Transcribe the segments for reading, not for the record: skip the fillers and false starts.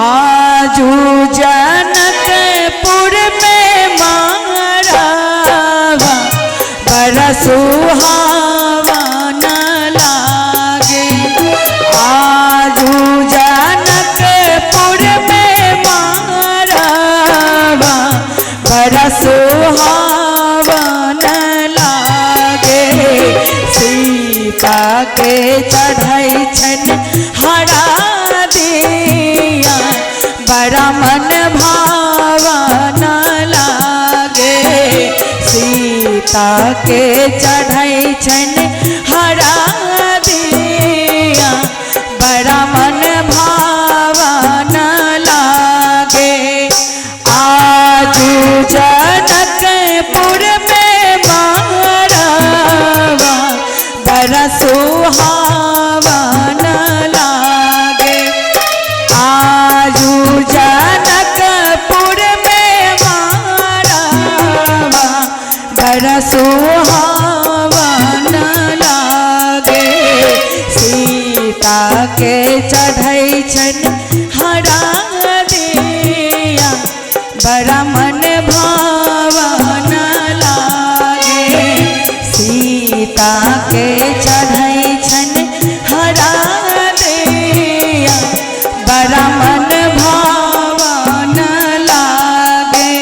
आजू जनकपुर में मारावा बड़ा सुहावन लागे। आजू जनकपुर में मारावा बड़ा सुहावन लागे। सीता के चढ़ाई छन हरा दिया बड़ा मन भावन लागे। सीता के चढ़ाई छन हरा दिया बड़ा मन भावन लागे। आजू जनकपुर में मारावा बड़ा सुहावन लागे। आजू जनकपुर में मारावा बड़ा सुहावन लागे। सीता के चढ़ाई छन हरा दिया बड़ा मन भावन लागे। सीता के चढ़ाई छन हरा दिया बड़ा मन भावन लागे।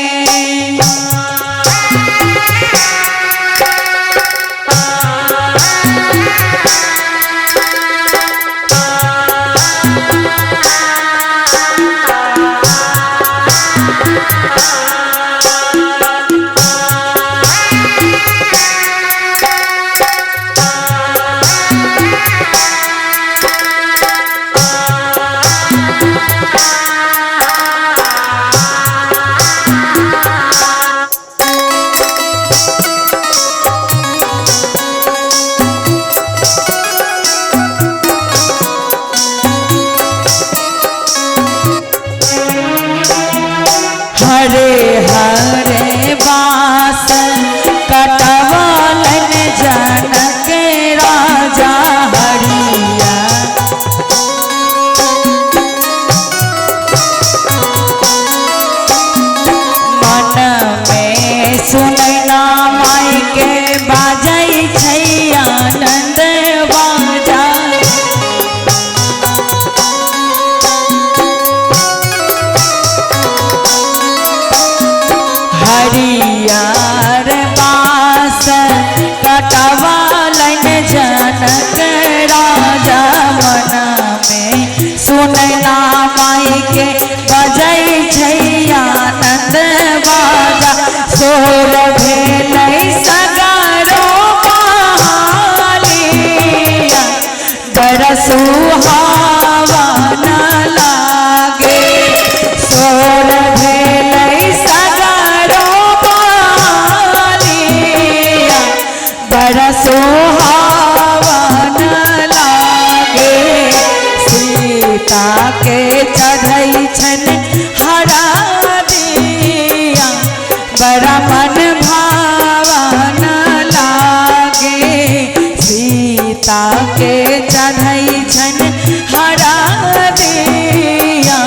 हरे हरे बास कटवालन जनक राजा हरिया। मन में सुनैना माई के बाजै छै आनंद बाजा। हरियर बास कटवालन जनक राजा। मन में सुनैना माई के बजै छै आनंद बाजा। सोर भेलै सगरो महालिया बड़ा सुहावन लागे। सोर भेलै सगरो महालिया बड़ा सुहावन लागे। सीता के चढ़ाई छन हरा दिया बड़ा मन भावन लागे। सीता के चढ़ाई छन हरा दिया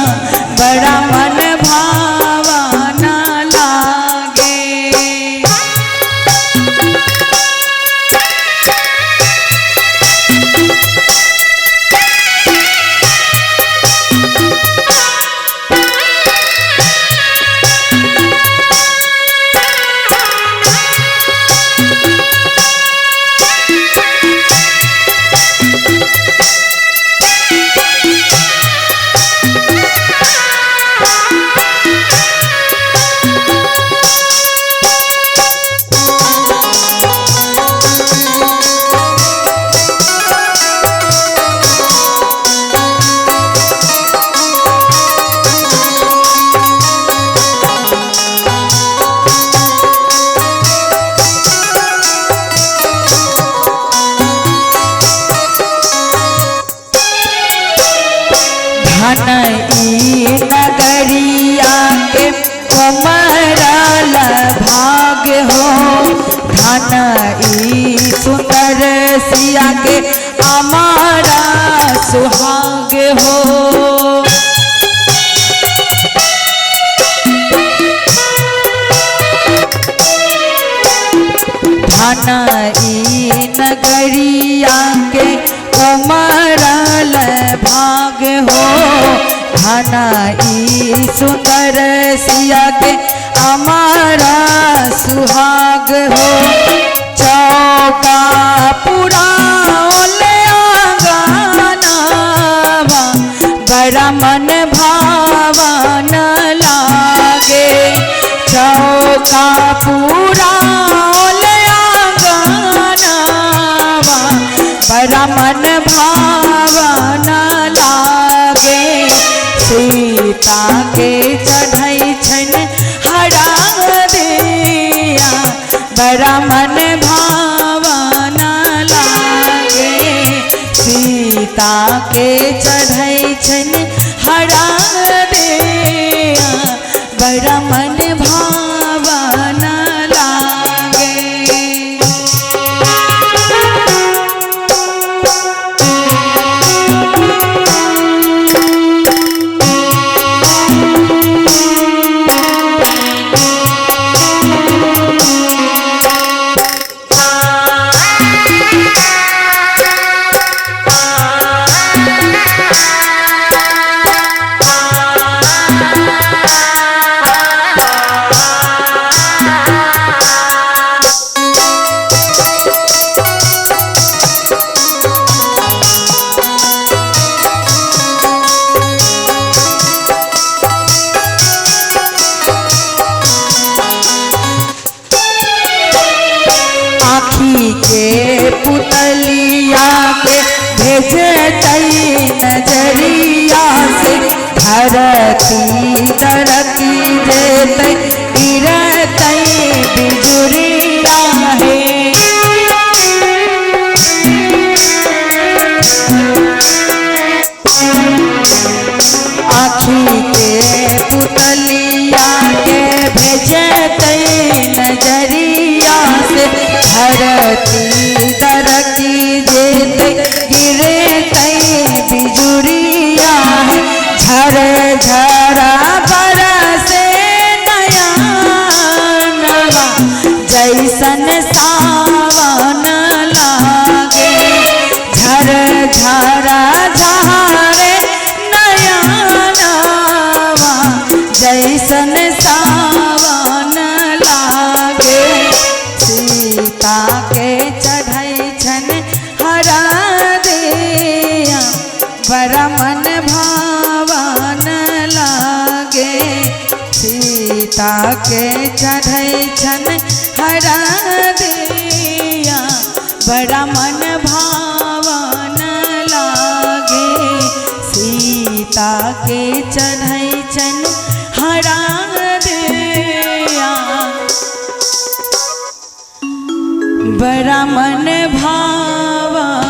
बड़ा मन भावन लागे। नगरिया के कमरल भाग हो, धन ई सुंदर सिया के हमारा सुहाग हो। धन ई नगरिया के उमरल भाग हो, धन ई सुंदर सिया के हमारा सुहाग हो। चौका पुराले आंगनवा बड़ा मन भावन लागे। चौका पुराले आंगनवा बड़ा मन भावन लागे। सीता के चढ़ई छन हरा दिया बड़ा मन भावन लागे। सीता के चढ़ई छन हरा दिया बड़ा मन भावन लागे। के पुतलिया के भेजे तई नजरिया से, धरती दरकी जेतई गिरतई बिजुरिया है। आँखी के पुतलिया के भेजे तई नजरिया से, धरती दरकी जेते गिरे तई बिजुरिया है। झर झरा बरसे नयनवा जैसन सावन लागे। झर झरा झारे नयनवा जैसन सावन लागे। सीता के चढ़ई छन हरा दिया बड़ा मन भावन लागे। सीता के चढ़ई छन हरा दिया बड़ा मन भावन लागे। सीता के चढ़ई छन हरा दिया बड़ा मन भावन